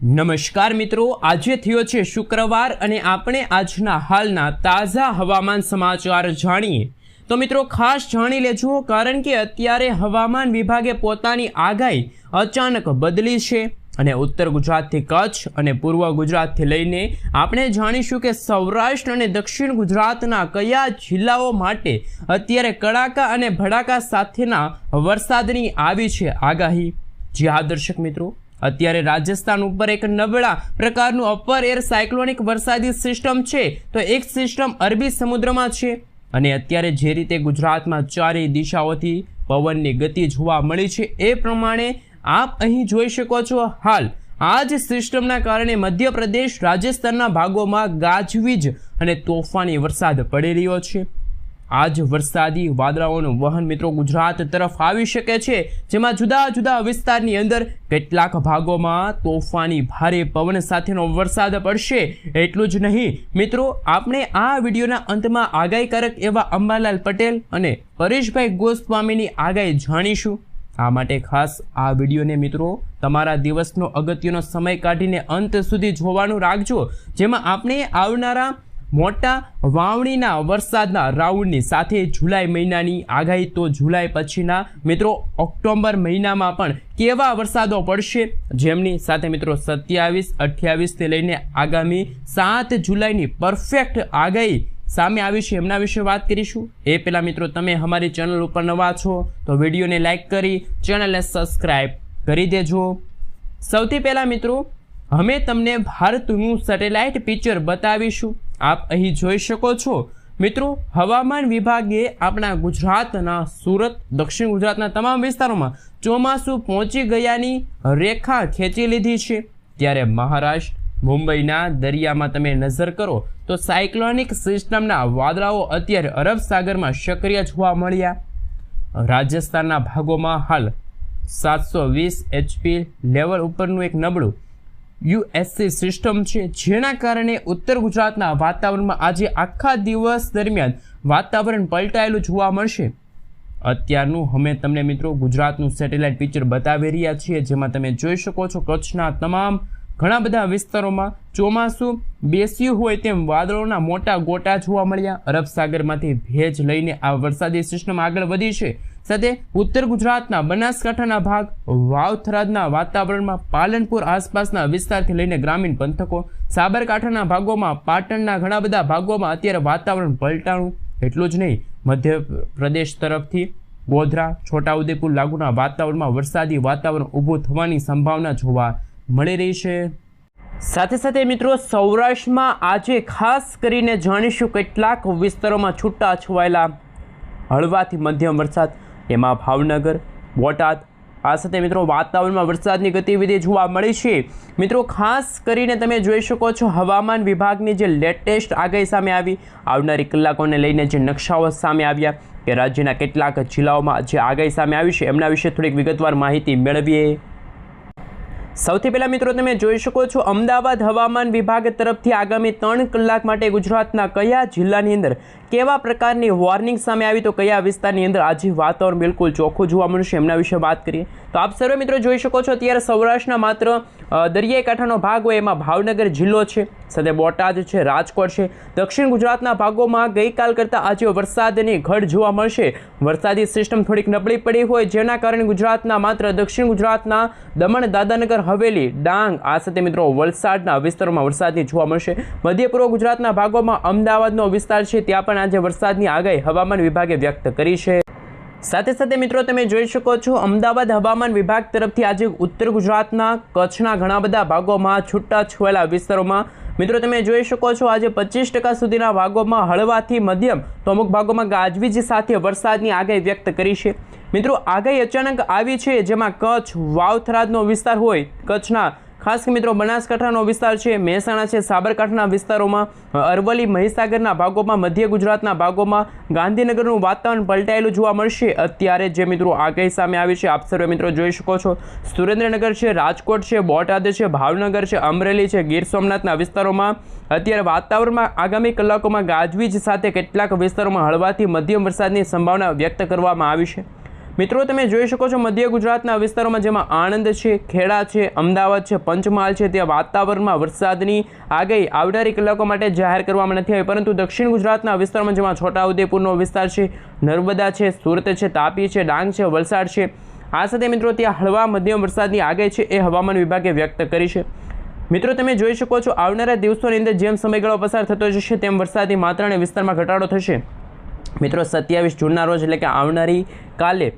નમસ્કાર મિત્રો, આજે થયો છે શુક્રવાર અને આપણે આજના હાલના તાજા હવામાન સમાચાર જાણીએ તો મિત્રો ખાસ જાણી લેજો, કારણ કે અત્યારે હવામાન વિભાગે પોતાની આગાહી અચાનક બદલી છે અને ઉત્તર ગુજરાતથી કચ્છ અને પૂર્વ ગુજરાતથી લઈને આપણે જાણીશું કે સૌરાષ્ટ્ર અને દક્ષિણ ગુજરાતના કયા જિલ્લાઓ માટે અત્યારે કડાકા અને ભડાકા સાથેના વરસાદની આવી છે આગાહી। જી હા દર્શક મિત્રો, અત્યારે રાજસ્થાન ઉપર એક નબળા પ્રકારનું અપર એર સાયક્લોનિક વરસાદી સિસ્ટમ છે, તો એક સિસ્ટમ અરબી સમુદ્રમાં છે અને અત્યારે જે રીતે ગુજરાતમાં ચારેય દિશાઓથી પવનની ગતિ જોવા મળી છે એ પ્રમાણે આપ અહીં જોઈ શકો છો। હાલ આ જ સિસ્ટમના કારણે મધ્યપ્રદેશ રાજસ્થાનના ભાગોમાં ગાજવીજ અને તોફાની વરસાદ પડી રહ્યો છે। આ જ વરસાદી વાદળાઓનું વહન મિત્રો ગુજરાત તરફ આવી શકે છે, જેમાં જુદા જુદા વિસ્તારની અંદર કેટલાક ભાગોમાં તોફાની ભારે પવન સાથેનો વરસાદ પડશે। એટલું જ નહીં મિત્રો, આપણે આ વિડીયોના અંતમાં આગાહીકારક એવા અંબાલાલ પટેલ અને પરેશભાઈ ગોસ્વામીની આગાહી જાણીશું। આ માટે ખાસ આ વિડીયોને મિત્રો તમારા દિવસનો અગત્યનો સમય કાઢીને અંત સુધી જોવાનું રાખજો, જેમાં આપણે આવનારા મોટા વાવણીના વરસાદના રાઉન્ડની સાથે જુલાઈ મહિનાની આગાહી, તો જુલાઈ પછીના મિત્રો ઓક્ટોબર મહિનામાં પણ કેવા વરસાદો પડશે, જેમની સાથે મિત્રો 27, 28થી લઈને આગામી 7 જુલાઈની પરફેક્ટ આગાહી સામે આવી છે, એમના વિશે વાત કરીશું। એ પહેલાં મિત્રો તમે અમારી ચેનલ ઉપર નવા છો તો વિડીયોને લાઇક કરી ચેનલને સબસ્ક્રાઈબ કરી દેજો। સૌથી પહેલાં મિત્રો અમે તમને ભારતનું સેટેલાઇટ પિક્ચર બતાવીશું। આપ અહીં જોઈ શકો છો મિત્રો, હવામાન વિભાગે આપણા ગુજરાતના સુરત, દક્ષિણ ગુજરાતના તમામ વિસ્તારોમાં ચોમાસું પહોંચી ગયાની રેખા ખેંચી લીધી છે। ત્યારે મહારાષ્ટ્ર, મુંબઈના દરિયામાં તમે નજર કરો તો સાયક્લોનિક સિસ્ટમના વાદળાઓ અત્યારે અરબ સાગરમાં સક્રિય જોવા મળ્યા। રાજસ્થાનના ભાગોમાં હાલ 720 HP લેવલ ઉપરનું એક નબળું USC સિસ્ટમ છે, જેના કારણે ઉત્તર ગુજરાતના વાતાવરણમાં આજે આખા દિવસ દરમિયાન વાતાવરણ પલટાયેલું જોવા મળશે। અત્યારનું અમે તમને મિત્રો ગુજરાતનું સેટેલાઇટ પિક્ચર બતાવી રહ્યા છીએ, જેમાં તમે જોઈ શકો છો કચ્છના તમામ ઘણા બધા વિસ્તારોમાં ચોમાસું બેસ્યું હોય તેમ વાદળોના મોટા ગોટા જોવા મળ્યા। અરબ સાગરમાંથી ભેજ લઈને આ વરસાદી સિસ્ટમ આગળ વધી છે, સાથે ઉત્તર ગુજરાતના બનાસકાંઠાના ભાગ, વાવ-થરાદના વાતાવરણમાં, પાલનપુર આસપાસના વિસ્તારથી લઈને ગ્રામીણ પંથકો, સાબરકાંઠાના ભાગોમાં, પાટણના ઘણા બધા ભાગોમાં અત્યારે વાતાવરણ પલટાણું। એટલું જ નહીં, મધ્યપ્રદેશ તરફથી ગોધરા, છોટાઉદેપુર લાગુના વાતાવરણમાં વરસાદી વાતાવરણ ઊભું થવાની સંભાવના જોવા મળી રહી છે। સાથે સાથે મિત્રો સૌરાષ્ટ્રમાં આજે ખાસ કરીને જાણીશું કેટલાક વિસ્તારોમાં છૂટા છવાયેલા હળવાથી મધ્યમ વરસાદ, એમાં ભાવનગર, બોટાદ, આ સાથે મિત્રો વાતાવરણમાં વરસાદની ગતિવિધિ જોવા મળી છે। મિત્રો ખાસ કરીને તમે જોઈ શકો છો હવામાન વિભાગની જે લેટેસ્ટ આગાહી સામે આવી, આવનારી કલાકોને લઈને જે નકશાઓ સામે આવ્યા કે રાજ્યના કેટલાક જિલ્લાઓમાં જે આગાહી સામે આવી છે એમના વિશે થોડીક વિગતવાર માહિતી મેળવીએ। સૌથી પહેલાં મિત્રો તમે જોઈ શકો છો અમદાવાદ હવામાન વિભાગ તરફથી આગામી 3 કલાક માટે ગુજરાતના કયા જિલ્લાની અંદર કેવા પ્રકારની વોર્નિંગ સામે આવી, તો કયા વિસ્તારની અંદર આજે વાતાવરણ બિલકુલ ચોખ્ખું જોવા મળશે એમના વિશે વાત કરીએ તો આપ સર્વે મિત્રો જોઈ શકો છો અત્યારે સૌરાષ્ટ્રના માત્ર દરિયાઈ કાંઠાનો ભાગ હોય એમાં ભાવનગર જિલ્લો છે, સાથે બોટાદ છે, રાજકોટ છે। દક્ષિણ ગુજરાતના ભાગોમાં ગઈકાલ કરતાં આજે વરસાદની ઘટ જોવા મળશે। વરસાદી સિસ્ટમ થોડીક નબળી પડી હોય, જેના કારણે ગુજરાતના માત્ર દક્ષિણ ગુજરાતના દમણ, દાદરાનગર હવેલી, ડાંગ, આ સાથે મિત્રો વલસાડના વિસ્તારોમાં વરસાદની જોવા મળશે। મધ્ય પૂર્વ ગુજરાતના ભાગોમાં અમદાવાદનો વિસ્તાર છે ત્યાં પણ આજે વરસાદની આગાહી હવામાન વિભાગે વ્યક્ત કરી છે। સાથે સાથે મિત્રો તમે જોઈ શકો છો અમદાવાદ હવામાન વિભાગ તરફથી આજે ઉત્તર ગુજરાતના કચ્છના ઘણા બધા ભાગોમાં છૂટા છવાયેલા વિસ્તારોમાં મિત્રો તમે જોઈ શકો છો આજે 25% સુધીના ભાગોમાં હળવાથી મધ્યમ તો અમુક ભાગોમાં ગાજવીજ સાથે વરસાદની આગાહી વ્યક્ત કરી છે। મિત્રો આગાહી અચાનક આવી છે, જેમાં કચ્છ, વાવ-થરાદનો વિસ્તાર હોય, કચ્છના ખાસ કે મિત્રો બનાસકાંઠાનો વિસ્તાર છે, મહેસાણા છે, સાબરકાંઠાના વિસ્તારોમાં, અરવલ્લી, મહીસાગરના ભાગોમાં, મધ્ય ગુજરાતના ભાગોમાં ગાંધીનગરનું વાતાવરણ પલટાયેલું જોવા મળશે। અત્યારે જે મિત્રો આગાહી સામે આવી છે આપ સર્વે મિત્રો જોઈ શકો છો સુરેન્દ્રનગર છે, રાજકોટ છે, બોટાદ છે, ભાવનગર છે, અમરેલી છે, ગીર સોમનાથના વિસ્તારોમાં અત્યારે વાતાવરણમાં આગામી કલાકોમાં ગાજવીજ સાથે કેટલાક વિસ્તારોમાં હળવાથી મધ્યમ વરસાદની સંભાવના વ્યક્ત કરવામાં આવી છે। મિત્રો તમે જોઈ શકો છો મધ્ય ગુજરાતના વિસ્તારોમાં જેમાં આણંદ છે, ખેડા છે, અમદાવાદ છે, પંચમહાલ છે, ત્યાં વાતાવરણમાં વરસાદની આગાહી આવનારી કલાકો માટે જાહેર કરવામાં નથી આવી, પરંતુ દક્ષિણ ગુજરાતના વિસ્તારોમાં જેમાં છોટાઉદેપુરનો વિસ્તાર છે, નર્મદા છે, સુરત છે, તાપી છે, ડાંગ છે, વલસાડ છે, આ સાથે મિત્રો ત્યાં હળવા મધ્યમ વરસાદની આગાહી છે એ હવામાન વિભાગે વ્યક્ત કરી છે। મિત્રો તમે જોઈ શકો છો આવનારા દિવસોની અંદર જેમ સમયગાળો પસાર થતો જશે તેમ વરસાદની માત્રા અને વિસ્તારમાં ઘટાડો થશે। મિત્રો 27 જૂનના રોજ એટલે કે આવનારી કાલે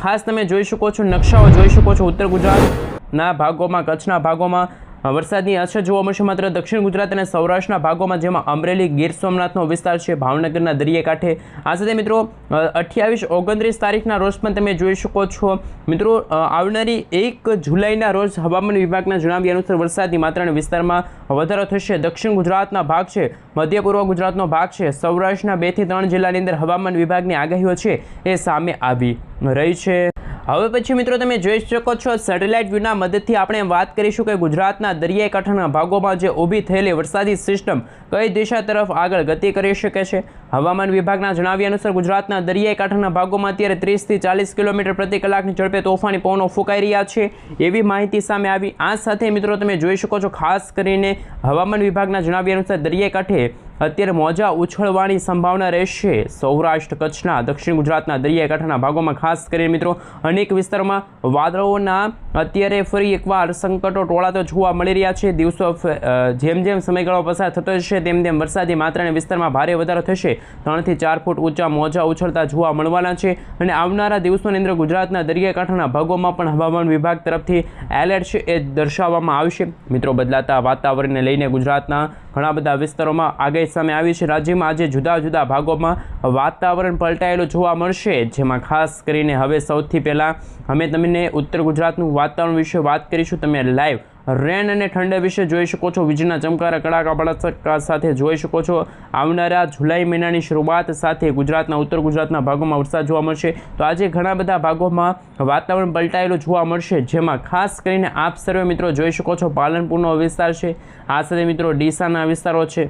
ખાસ તમે જોઈ શકો છો નકશાઓ જોઈ શકો છો ઉત્તર ગુજરાતના ભાગોમાં, કચ્છના ભાગોમાં વરસાદની અસર જોવા મળશે। માત્ર દક્ષિણ ગુજરાત અને સૌરાષ્ટ્રના ભાગોમાં જેમાં અમરેલી, ગીર સોમનાથનો વિસ્તાર છે, ભાવનગરના દરિયાકાંઠે, આ સાથે મિત્રો 28-29 તારીખના રોજ પણ તમે જોઈ શકો છો મિત્રો આવનારી 1 જુલાઈના રોજ હવામાન વિભાગના જણાવ્યા અનુસાર વરસાદની માત્રા અને વિસ્તારમાં વધારો થશે। દક્ષિણ ગુજરાતના ભાગ છે, મધ્ય પૂર્વ ગુજરાતનો ભાગ છે, સૌરાષ્ટ્રના 2 થી 3 જિલ્લાની અંદર હવામાન વિભાગની આગાહીઓ છે એ સામે આવી રહી છે। હવે પછી મિત્રો તમે જોઈ શકો છો સેટેલાઇટ વ્યૂના મદદથી આપણે વાત કરીશું કે ગુજરાતના દરિયાઈ કાંઠાના ભાગોમાં જે ઊભી થયેલી વરસાદી સિસ્ટમ કઈ દિશા તરફ આગળ ગતિ કરી શકે છે। હવામાન વિભાગના જણાવ્યા અનુસાર ગુજરાતના દરિયાઈ કાંઠાના ભાગોમાં અત્યારે 30 થી 40 કિલોમીટર પ્રતિ કલાકની ઝડપે તોફાની પવનો ફૂંકાઈ રહ્યા છે એવી માહિતી સામે આવી। આ સાથે મિત્રો તમે જોઈ શકો છો ખાસ કરીને હવામાન વિભાગના જણાવ્યા અનુસાર દરિયાઈ કાંઠે અત્યારે મોજા ઉછળવાની સંભાવના રહેશે। સૌરાષ્ટ્ર, કચ્છના, દક્ષિણ ગુજરાતના દરિયાઈ કાંઠાના ભાગોમાં ખાસ કરીને મિત્રો અનેક વિસ્તારોમાં વાદળોના અત્યારે ફરી એકવાર સંકટો ટોળાતો જોવા મળી રહ્યા છે। દિવસો જેમ જેમ સમયગાળો પસાર થતો જશે તેમ તેમ વરસાદી માત્રા અને વિસ્તારમાં ભારે વધારો થશે। 3 થી 4 ફૂટ ઊંચા મોજા ઉછળતા જોવા મળવાના છે અને આવનારા દિવસોની અંદર ગુજરાતના દરિયાઈ કાંઠાના ભાગોમાં પણ હવામાન વિભાગ તરફથી એલર્ટ છે એ દર્શાવવામાં આવશે। મિત્રો બદલાતા વાતાવરણને લઈને ગુજરાતના ઘણા બધા વિસ્તારોમાં આગાહી સામે આવી છે। રાજ્યમાં આજે જુદા જુદા ભાગોમાં વાતાવરણ પલટાયેલું જોવા મળશે, જેમાં ખાસ કરીને હવે સૌથી પહેલાં અમે તમને ઉત્તર ગુજરાતનું વાતાવરણ વિશે વાત કરીશું। તમે લાઈવ રેન અને ઠંડા વિશે જોઈ શકો છો, વીજળીના ચમકારા, કડાકા ભડાકા સાથે જોઈ શકો છો। આવનારા જુલાઈ મહિનાની શરૂઆત સાથે ગુજરાતના ઉત્તર ગુજરાતના ભાગોમાં વરસાદ જોવા મળશે। તો આજે ઘણા બધા ભાગોમાં વાતાવરણ પલટાયેલું જોવા મળશે, જેમાં ખાસ કરીને આપ સર્વે મિત્રો જોઈ શકો છો પાલનપુરનો વિસ્તાર છે, આ સાથે મિત્રો ડીસાના વિસ્તારો છે,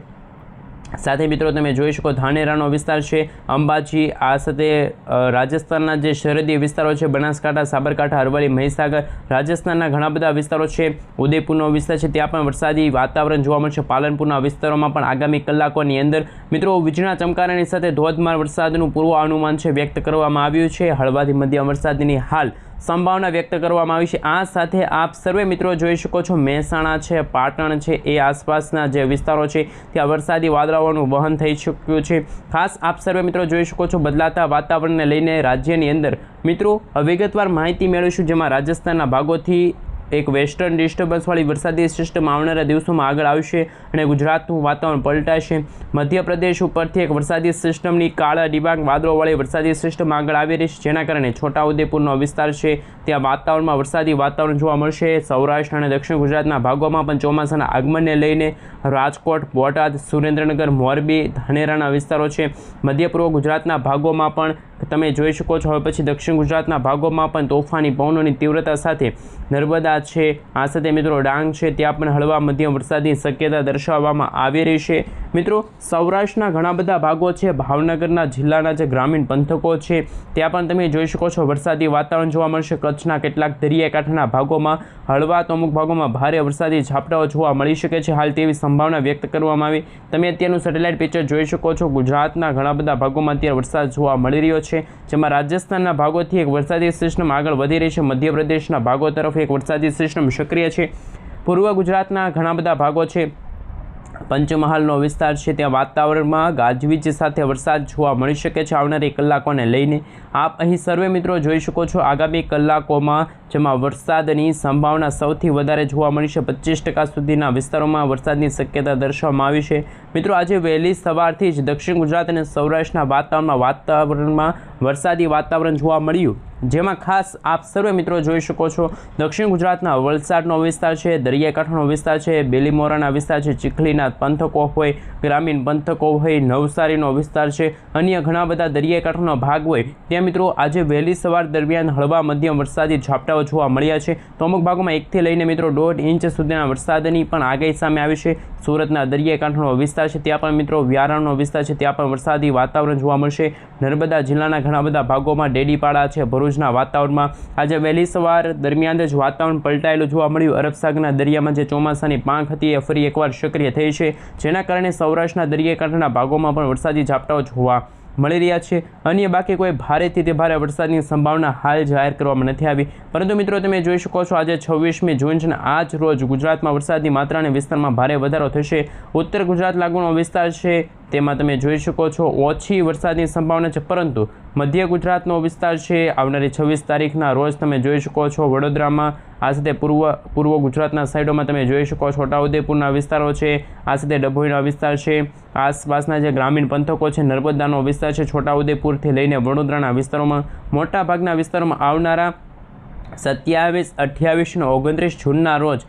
સાથે મિત્રો તમે જોઈ શકો ધાનેરાનો વિસ્તાર છે, અંબાજી, આ સાથે રાજસ્થાનના જે સરહદી વિસ્તારો છે બનાસકાંઠા, સાબરકાંઠા, અરવલ્લી, મહીસાગર, રાજસ્થાનના ઘણા બધા વિસ્તારો છે, ઉદયપુરનો વિસ્તાર છે, ત્યાં પણ વરસાદી વાતાવરણ જોવા મળશે। પાલનપુરના વિસ્તારોમાં પણ આગામી કલાકોની અંદર મિત્રો વીજળીના ચમકારાની સાથે ધોધમાર વરસાદનું પૂર્વાનુમાન છે વ્યક્ત કરવામાં આવ્યું છે। હળવાથી મધ્યમ વરસાદની હાલ સંભાવના વ્યક્ત કરવામાં આવી છે। આ સાથે આપ સર્વે મિત્રો જોઈ શકો છો મહેસાણા છે, પાટણ છે, એ આસપાસના જે વિસ્તારો છે ત્યાં વરસાદી વાદળાઓનું વહન થઈ ચૂક્યું છે। ખાસ આપ સર્વે મિત્રો જોઈ શકો છો બદલાતા વાતાવરણને લઈને રાજ્યની અંદર મિત્રો વિગતવાર માહિતી મેળવીશું, જેમાં રાજસ્થાનના ભાગોથી એક વેસ્ટર્ન ડિસ્ટર્બન્સવાળી વરસાદી સિસ્ટમ આવનારા દિવસોમાં આગળ આવશે અને ગુજરાતનું વાતાવરણ પલટાશે। મધ્યપ્રદેશ ઉપરથી એક વરસાદી સિસ્ટમની કાળા ડિબાંગ વાદળોવાળી વરસાદી સિસ્ટમ આગળ આવી રહી છે, જેના કારણે છોટાઉદેપુરનો વિસ્તાર છે ત્યાં વાતાવરણમાં વરસાદી વાતાવરણ જોવા મળશે। સૌરાષ્ટ્ર અને દક્ષિણ ગુજરાતના ભાગોમાં પણ ચોમાસાના આગમનને લઈને રાજકોટ, બોટાદ, સુરેન્દ્રનગર, મોરબી, ધાનેરાના વિસ્તારો છે, મધ્ય પૂર્વ ગુજરાતના ભાગોમાં પણ તમે જોઈ શકો છો। હવે પછી દક્ષિણ ગુજરાતના ભાગોમાં પણ તોફાની પવનોની તીવ્રતા સાથે નર્મદા છે, આ સાથે મિત્રો ડાંગ છે, ત્યાં પણ હળવા મધ્યમ વરસાદની શક્યતા દર્શાવવામાં આવી રહી છે। મિત્રો સૌરાષ્ટ્રના ઘણા બધા ભાગો છે, ભાવનગરના જિલ્લાના જે ગ્રામીણ પંથકો છે ત્યાં પણ તમે જોઈ શકો છો વરસાદી વાતાવરણ જોવા મળશે। કચ્છના કેટલાક દરિયાકાંઠાના ભાગોમાં હળવા તો અમુક ભાગોમાં ભારે વરસાદી ઝાપટાઓ જોવા મળી શકે છે હાલ તેવી સંભાવના વ્યક્ત કરવામાં આવી। તમે અત્યારનું સેટેલાઇટ પિક્ચર જોઈ શકો છો, ગુજરાતના ઘણા બધા ભાગોમાં અત્યારે વરસાદ જોવા મળી રહ્યો છે, જેમાં રાજસ્થાનના ભાગોથી એક વરસાદી સિસ્ટમ આગળ વધી રહી છે, મધ્યપ્રદેશના ભાગો તરફ એક વરસાદી સિસ્ટમ સક્રિય છે, પૂર્વ ગુજરાતના ઘણા બધા ભાગો છે, પંચમહાલનો વિસ્તાર છે ત્યાં વાતાવરણમાં ગાજવીજ સાથે વરસાદ જોવા મળી શકે છે આવનારી કલાકોને લઈને। આપ અહીં સર્વે મિત્રો જોઈ શકો છો આગામી કલાકોમાં જેમાં વરસાદની સંભાવના સૌથી વધારે જોવા મળી છે, 25% સુધીના વિસ્તારોમાં વરસાદની શક્યતા દર્શાવવામાં આવી છે। મિત્રો આજે વહેલી સવારથી જ દક્ષિણ ગુજરાત અને સૌરાષ્ટ્રના વાતાવરણમાં વરસાદી વાતાવરણ જોવા મળ્યું, જેમાં ખાસ આપ સર્વે મિત્રો જોઈ શકો છો દક્ષિણ ગુજરાતના વલસાડનો વિસ્તાર છે, દરિયાકાંઠાનો વિસ્તાર છે, બેલીમોરાના વિસ્તાર છે, ચીખલીના પંથકો હોય, ગ્રામીણ પંથકો હોય, નવસારીનો વિસ્તાર છે, અન્ય ઘણા બધા દરિયાકાંઠાનો ભાગ હોય ત્યાં મિત્રો આજે વહેલી સવાર દરમિયાન હળવા મધ્યમ વરસાદી ઝાપટાઓ જોવા મળ્યા છે। તો અમુક ભાગોમાં 1 થી લઈને મિત્રો 1.5 ઇંચ સુધીના વરસાદની પણ આગાહી સામે આવી છે। સુરતના દરિયાઈ કાંઠાનો વિસ્તાર છે ત્યાં પણ મિત્રો વ્યારાનો વિસ્તાર છે ત્યાં પણ વરસાદી વાતાવરણ જોવા મળશે. નર્મદા જિલ્લાના ઘણા બધા ભાગોમાં ડેડીપાડા છે ભરૂચના વાતાવરણમાં આજે વહેલી સવાર દરમિયાન જ વાતાવરણ પલટાયેલું જોવા મળ્યું. અરબ સાગરના દરિયામાં જે ચોમાસાની પાંખ હતી એ ફરી એકવાર સક્રિય થઈ છે, જેના કારણે સૌરાષ્ટ્રના દરિયાઈ કાંઠાના ભાગોમાં પણ વરસાદી ઝાપટાઓ જોવા મળી રહ્યા છે. અન્ય બાકી કોઈ ભારેથી તે ભારે વરસાદની સંભાવના હાલ જાહેર કરવામાં નથી આવી. પરંતુ મિત્રો તમે જોઈ શકો છો આજે 26મી જૂન છે, આજ રોજ ગુજરાતમાં વરસાદની માત્રા અને વિસ્તારમાં ભારે વધારો થશે. ઉત્તર ગુજરાત લાગુનો વિસ્તાર છે તેમાં તમે જોઈ શકો છો ઓછી વરસાદની સંભાવના છે, પરંતુ મધ્ય ગુજરાતનો વિસ્તાર છે આવનારી 26 તારીખના રોજ તમે જોઈ શકો છો વડોદરામાં, આ સાથે પૂર્વ ગુજરાતના સાઈડોમાં તમે જોઈ શકો છો છોટાઉદેપુરના વિસ્તારો છે, આ સાથે ડભોઈના વિસ્તાર છે, આસપાસના જે ગ્રામીણ પંથકો છે, નર્મદાનો વિસ્તાર છે, છોટાઉદેપુરથી લઈને વડોદરાના વિસ્તારોમાં મોટાભાગના વિસ્તારોમાં આવનારા 27, 28 અને 29 જૂનના રોજ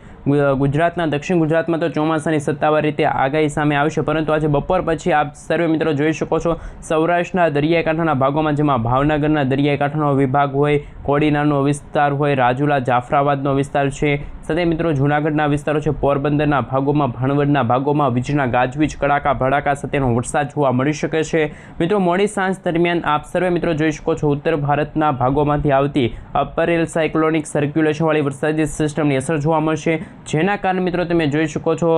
ગુજરાતના દક્ષિણ ગુજરાતમાં તો ચોમાસાની સત્તાવાર રીતે આગાહી સામે આવશે. પરંતુ આજે બપોર પછી આપ સર્વે મિત્રો જોઈ શકો છો સૌરાષ્ટ્રના દરિયાઈ કાંઠાના ભાગોમાં, જેમાં ભાવનગરના દરિયાઈ કાંઠાનો વિભાગ હોય, કોડીનારનો વિસ્તાર હોય, રાજુલા જાફરાબાદનો વિસ્તાર છે, સાથે મિત્રો જૂનાગઢના વિસ્તારો છે, પોરબંદરના ભાગોમાં, ભાણવડના ભાગોમાં વીજળીના ગાજવીજ કડાકા ભડાકા સાથેનો વરસાદ જોવા મળી શકે છે. મિત્રો મોડી સાંજ દરમિયાન આપ સર્વે મિત્રો જોઈ શકો છો ઉત્તર ભારતના ભાગોમાંથી આવતી અપરેલ સાયક્લોનિક સર્ક્યુલેશનવાળી વરસાદી સિસ્ટમની અસર જોવા મળશે, જેના કારણે મિત્રો તમે જોઈ શકો છો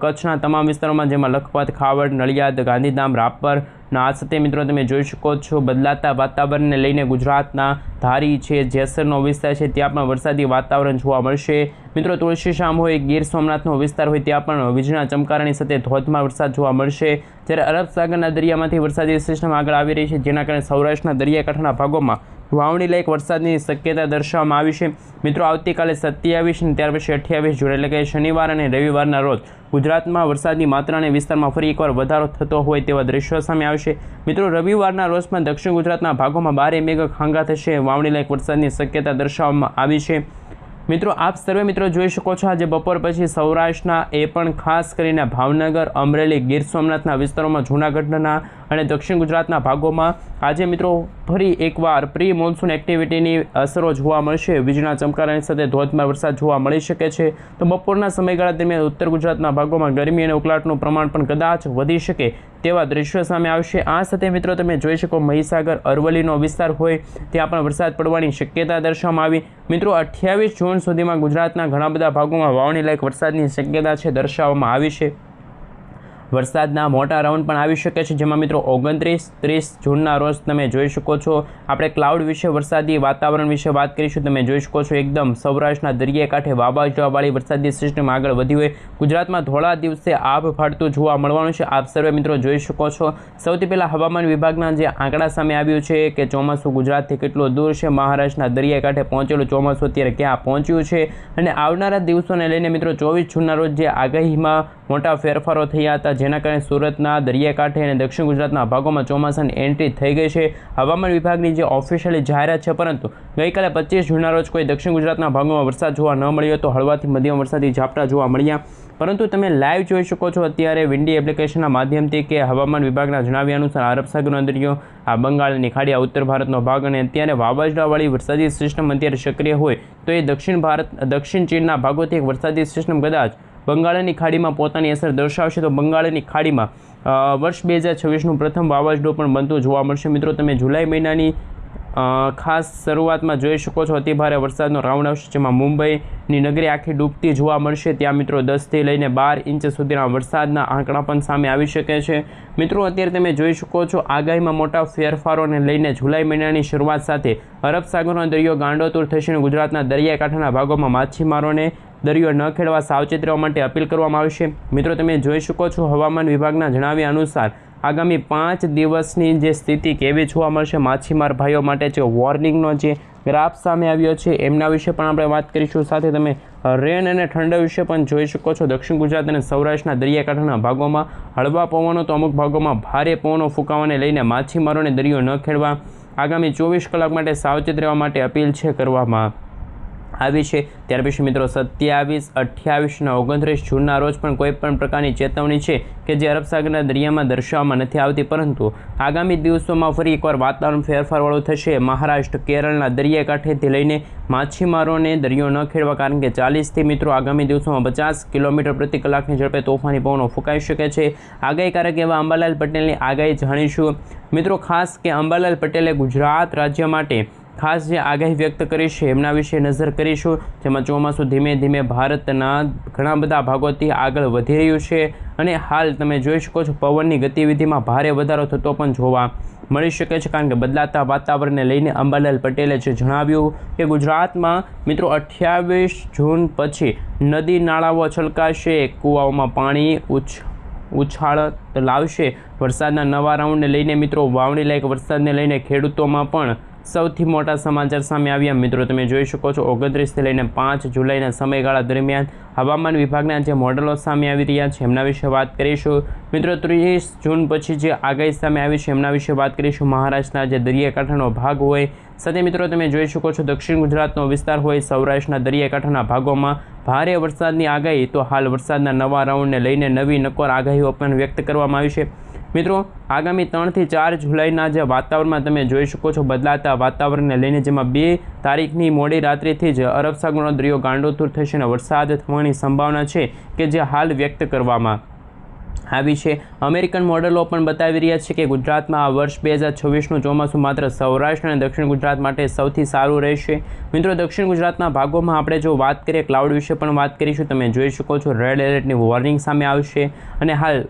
કચ્છના તમામ વિસ્તારોમાં, જેમાં લખપત, ખાવડ, નડિયાદ, ગાંધીધામ, રાપર આ સાથે મિત્રો તમે જોઈ શકો છો બદલાતા વાતાવરણને લઈને ગુજરાતના ધારી છે, જેસરનો વિસ્તાર છે ત્યાં પણ વરસાદી વાતાવરણ જોવા મળશે. મિત્રો તુલસીશ્યામ હોય, ગીર સોમનાથનો વિસ્તાર હોય ત્યાં પણ વીજળીના ચમકારાની સાથે ધોધમાર વરસાદ જોવા મળશે. જ્યારે અરબ સાગરના દરિયામાંથી વરસાદી સિસ્ટમ આગળ આવી રહી છે, જેના કારણે સૌરાષ્ટ્રના દરિયાકાંઠાના ભાગોમાં વાવણી લાયક વરસાદની શક્યતા દર્શાવવામાં આવી છે. મિત્રો આવતીકાલે 27 અને ત્યાર પછી 28 જૂન એટલે કે શનિવાર અને રવિવારના રોજ ગુજરાતમાં વરસાદની માત્રા અને વિસ્તારમાં ફરી એકવાર વધારો થતો હોય તેવા દ્રશ્યો સામે આવશે. મિત્રો રવિવારના રોજ પણ દક્ષિણ ગુજરાતના ભાગોમાં 12 મેઘ ખાંગા થશે, વાવણી લાયક વરસાદની શક્યતા દર્શાવવામાં આવી છે. મિત્રો આપ સર્વે મિત્રો જોઈ શકો છો આજે બપોર પછી સૌરાષ્ટ્રના એ પણ ખાસ કરીને ભાવનગર, અમરેલી, ગીર સોમનાથના વિસ્તારોમાં, જૂનાગઢના અને દક્ષિણ ગુજરાતના ભાગોમાં આજે મિત્રો ફરી એકવાર પ્રી મોન્સૂન એક્ટિવિટીની અસરો જોવા મળશે. વીજળીના ચમકારાની સાથે ધોધમાર વરસાદ જોવા મળી શકે છે. તો બપોરના સમયગાળા દરમિયાન ઉત્તર ગુજરાતના ભાગોમાં ગરમી અને ઉકળાટનું પ્રમાણ પણ કદાચ વધી શકે તેવા દ્રશ્યો સામે આવશે. આ સાથે મિત્રો તમે જોઈ શકો મહીસાગર, અરવલ્લીનો વિસ્તાર હોય ત્યાં પણ વરસાદ પડવાની શક્યતા દર્શાવવામાં આવી. મિત્રો 28 જૂન સુધીમાં ગુજરાતના ઘણા બધા ભાગોમાં વાવણી લાયક વરસાદની શક્યતા છે દર્શાવવામાં આવી છે. વરસાદના મોટા રાઉન્ડ પણ આવી શકે છે, જેમાં મિત્રો 29, 30 જૂનના રોજ તમે જોઈ શકો છો આપણે ક્લાઉડ વિશે, વરસાદી વાતાવરણ વિશે વાત કરીશું. તમે જોઈ શકો છો એકદમ સૌરાષ્ટ્રના દરિયાઈ કાંઠે વાવાઝોડાવાળી વરસાદી સિસ્ટમ આગળ વધી હોય ગુજરાતમાં થોડા દિવસે આભ ફાટતું જોવા મળવાનું છે. આપ સર્વે મિત્રો જોઈ શકો છો સૌથી પહેલાં હવામાન વિભાગના જે આંકડા સામે આવ્યું છે કે ચોમાસું ગુજરાતથી કેટલું દૂર છે, મહારાષ્ટ્રના દરિયાઈ કાંઠે પહોંચેલું ચોમાસું અત્યારે ક્યાં પહોંચ્યું છે, અને આવનારા દિવસોને લઈને મિત્રો 24 જૂનના રોજ જે આગાહીમાં મોટા ફેરફારો થયા હતા, જેના કારણે સુરતના દરિયાકાંઠે અને દક્ષિણ ગુજરાતના ભાગોમાં ચોમાસાની એન્ટ્રી થઈ ગઈ છે. હવામાન વિભાગની જે ઓફિશિયલી જાહેરાત છે, પરંતુ ગઈકાલે 25 જૂનના રોજ કોઈ દક્ષિણ ગુજરાતના ભાગોમાં વરસાદ જોવા ન મળ્યો હતો. હળવાથી મધ્યમ વરસાદી ઝાપટા જોવા મળ્યા, પરંતુ તમે લાઈવ જોઈ શકો છો અત્યારે વિન્ડી એપ્લિકેશનના માધ્યમથી કે હવામાન વિભાગના જણાવ્યા અનુસાર અરબ સાગરનો દરિયો, આ બંગાળની ખાડી, આ ઉત્તર ભારતનો ભાગ અને અત્યારે વાવાઝોડાવાળી વરસાદી સિસ્ટમ અત્યારે સક્રિય હોય તો એ દક્ષિણ ચીનના ભાગોથી એક વરસાદી સિસ્ટમ કદાચ બંગાળની ખાડીમાં પોતાની અસર દર્શાવશે. તો બંગાળની ખાડીમાં વર્ષ 2026નું પ્રથમ વાવાઝોડું પણ બનતું જોવા મળશે. મિત્રો તમે જુલાઈ મહિનાની ખાસ શરૂઆતમાં જોઈ શકો છો અતિભારે વરસાદનો રાઉન્ડ આવશે, જેમાં મુંબઈની નગરી આખી ડૂબતી જોવા મળશે. ત્યાં મિત્રો 10થી લઈને 12 ઇંચ સુધીના વરસાદના આંકડા પણ સામે આવી શકે છે. મિત્રો અત્યારે તમે જોઈ શકો છો આગાહીમાં મોટા ફેરફારોને લઈને જુલાઈ મહિનાની શરૂઆત સાથે અરબ સાગરનો દરિયો ગાંડોતુર થશે અને ગુજરાતના દરિયાકાંઠાના ભાગોમાં માછીમારોને દરિયો ન ખેડવા સાવચેત રહેવા માટે અપીલ કરવામાં આવશે. મિત્રો તમે જોઈ શકો છો હવામાન વિભાગના જણાવ્યા અનુસાર આગામી 5 દિવસની જે સ્થિતિ કેવી જોવા મળશે માછીમાર ભાઈઓ માટે જે વોર્નિંગનો જે ગ્રાફ સામે આવ્યો છે એમના વિશે પણ આપણે વાત કરીશું. સાથે તમે રેન અને ઠંડા વિશે પણ જોઈ શકો છો. દક્ષિણ ગુજરાત અને સૌરાષ્ટ્રના દરિયાકાંઠાના ભાગોમાં હળવા પવનો તો અમુક ભાગોમાં ભારે પવનો ફૂંકાવાને લઈને માછીમારોને દરિયો ન ખેડવા આગામી 24 કલાક માટે સાવચેત રહેવા માટે અપીલ છે કરવામાં આવી છે। ત્યાર પછી મિત્રો 27, 28 અને 29 જૂનના રોજ પણ કોઈ પણ પ્રકારની ચેતવણી છે કે જે અરબ સાગરના દરિયામાં દર્શાવવામાં નથી આવતી, પરંતુ આગામી દિવસોમાં ફરી એકવાર વાતાવરણ ફેરફારવાળું થશે। મહારાષ્ટ્ર, કેરળના દરિયાકાંઠેથી લઈને માછીમારોને દરિયો ન ખેડવા, કારણ કે 40થી મિત્રો આગામી દિવસોમાં 50 કિલોમીટર પ્રતિ કલાકની ઝડપે તોફાની પવનો ફૂંકાઈ શકે છે। આગાહીકારક એવા અંબાલાલ પટેલની આગાહી જાણીશું મિત્રો। ખાસ કે અંબાલાલ પટેલે ગુજરાત રાજ્ય માટે ખાસ જે આગાહી વ્યક્ત કરી છે એમના વિશે નજર કરીશું, જેમાં ચોમાસું ધીમે ધીમે ભારતના ઘણા બધા ભાગોથી આગળ વધી રહ્યું છે અને હાલ તમે જોઈ શકો છો પવનની ગતિવિધિમાં ભારે વધારો થતો પણ જોવા મળી શકે છે, કારણ કે બદલાતા વાતાવરણને લઈને અંબાલાલ પટેલે જે જણાવ્યું કે ગુજરાતમાં મિત્રો 28 જૂન પછી નદી નાળાઓ છલકાશે, કૂવાઓમાં પાણી ઉછાળ લાવશે। વરસાદના નવા રાઉન્ડને લઈને મિત્રો વાવણી લાયક વરસાદને લઈને ખેડૂતોમાં પણ સૌથી મોટા સમાચાર સામે આવ્યા મિત્રો। તમે જોઈ શકો છો 29થી લઈને 5 જુલાઈના સમયગાળા દરમિયાન હવામાન વિભાગના જે મોડેલો સામે આવી રહ્યા છે એમના વિશે વાત કરીશું મિત્રો। 30 જૂન પછી જે આગાહી સામે આવી છે એમના વિશે વાત કરીશું। મહારાષ્ટ્રના જે દરિયાકાંઠાનો ભાગ હોય, સાથે મિત્રો તમે જોઈ શકો છો દક્ષિણ ગુજરાતનો વિસ્તાર હોય, સૌરાષ્ટ્રના દરિયાકાંઠાના ભાગોમાં ભારે વરસાદની આગાહી। તો હાલ વરસાદના નવા રાઉન્ડને લઈને નવી નક્કોર આગાહીઓ પણ વ્યક્ત કરવામાં આવી છે મિત્રો। આગામી 3 થી 4 જુલાઈના જે વાતાવરણમાં તમે જોઈ શકો છો બદલાતા વાતાવરણને લઈને, જેમાં 2 તારીખની મોડી રાત્રિથી જ અરબ સાગરનો દરિયો ગાંડોતુર થશે અને વરસાદ થવાની સંભાવના છે કે જે હાલ વ્યક્ત કરવામાં આવી છે। અમેરિકન મોડેલો પણ બતાવી રહ્યા છે કે ગુજરાતમાં આ વર્ષ 2026નું ચોમાસું માત્ર સૌરાષ્ટ્ર અને દક્ષિણ ગુજરાત માટે સૌથી સારું રહેશે મિત્રો। દક્ષિણ ગુજરાતના ભાગોમાં આપણે જો વાત કરીએ ક્લાઉડ વિશે પણ વાત કરીશું। તમે જોઈ શકો છો રેડ એલર્ટની વોર્નિંગ સામે આવશે અને હાલ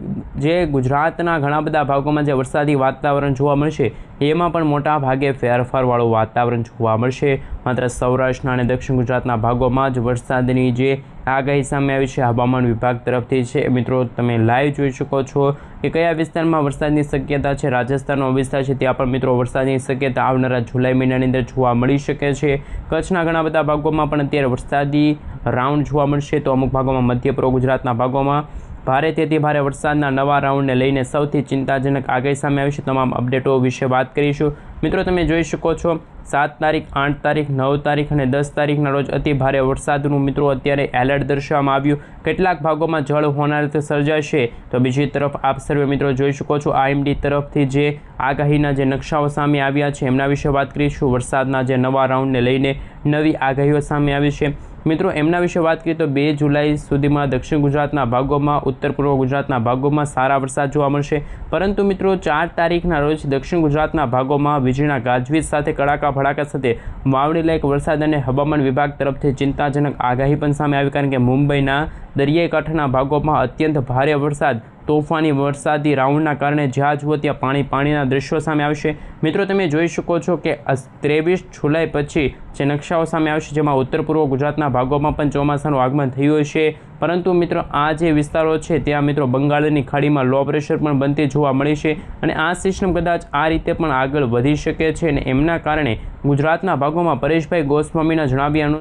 જે ગુજરાતના ઘણા બધા ભાગોમાં જે વરસાદી વાતાવરણ જોવા મળશે એમાં પણ મોટા ભાગે ફેરફારવાળું વાતાવરણ જોવા મળશે। માત્ર સૌરાષ્ટ્રના અને દક્ષિણ ગુજરાતના ભાગોમાં જ વરસાદની જે આગાહી સામે આવી છે હવામાન વિભાગ તરફથી છે મિત્રો। તમે લાઈવ જોઈ શકો છો કે કયા વિસ્તારમાં વરસાદની શક્યતા છે। રાજસ્થાનનો વિસ્તાર છે ત્યાં પણ મિત્રો વરસાદની શક્યતા આવનારા જુલાઈ મહિનાની અંદર જોવા મળી શકે છે। કચ્છના ઘણા બધા ભાગોમાં પણ અત્યારે વરસાદી રાઉન્ડ જોવા મળશે, તો અમુક ભાગોમાં મધ્ય પૂર્વ ગુજરાતના ભાગોમાં ભારેથી અતિ ભારે વરસાદના નવા રાઉન્ડને લઈને સૌથી ચિંતાજનક આગાહી સામે આવી છે। તમામ અપડેટો વિશે વાત કરીશું મિત્રો। તમે જોઈ શકો છો 7 તારીખ, 8 તારીખ, 9 તારીખ અને 10 તારીખના રોજ અતિ ભારે વરસાદનું મિત્રો અત્યારે એલર્ટ દર્શાવવામાં આવ્યું। કેટલાક ભાગોમાં જળ હોનારત સર્જાશે, તો બીજી તરફ આપ સર્વે મિત્રો જોઈ શકો છો IMD તરફથી જે આગાહીના જે નકશાઓ સામે આવ્યા છે એમના વિશે વાત કરીશું। વરસાદના જે નવા રાઉન્ડને લઈને નવી આગાહીઓ સામે આવી છે મિત્રો, એમના વિશે વાત કરીએ તો 2 જુલાઈ સુધીમાં દક્ષિણ ગુજરાતના ભાગોમાં, ઉત્તર પૂર્વ ગુજરાતના ભાગોમાં સારા વરસાદ જોવા મળશે, પરંતુ મિત્રો 4 તારીખના રોજ દક્ષિણ ગુજરાતના ભાગોમાં વીજળીના ગાજવીજ સાથે કડાકા ભડાકા સાથે વાવણી લાયક વરસાદ અને હવામાન વિભાગ તરફથી ચિંતાજનક આગાહી પણ સામે આવી, કારણ કે મુંબઈના દરિયાઈ કાંઠાના ભાગોમાં અત્યંત ભારે વરસાદ, તોફાની વરસાદી રાઉન્ડના કારણે જ્યાં જુઓ ત્યાં પાણીના દ્રશ્યો સામે આવશે મિત્રો। તમે જોઈ શકો છો કે 23 જુલાઈ પછી જે નકશાઓ સામે આવશે જેમાં ઉત્તર પૂર્વ ગુજરાતના ભાગોમાં પણ ચોમાસાનું આગમન થયું હશે, પરંતુ મિત્રો આ જે વિસ્તારો છે ત્યાં મિત્રો બંગાળની ખાડીમાં લો પ્રેશર પણ બનતી જોવા મળી છે અને આ સિસ્ટમ કદાચ આ રીતે પણ આગળ વધી શકે છે અને એમના કારણે ગુજરાતના ભાગોમાં પરેશભાઈ ગોસ્વામીના જણાવ્યા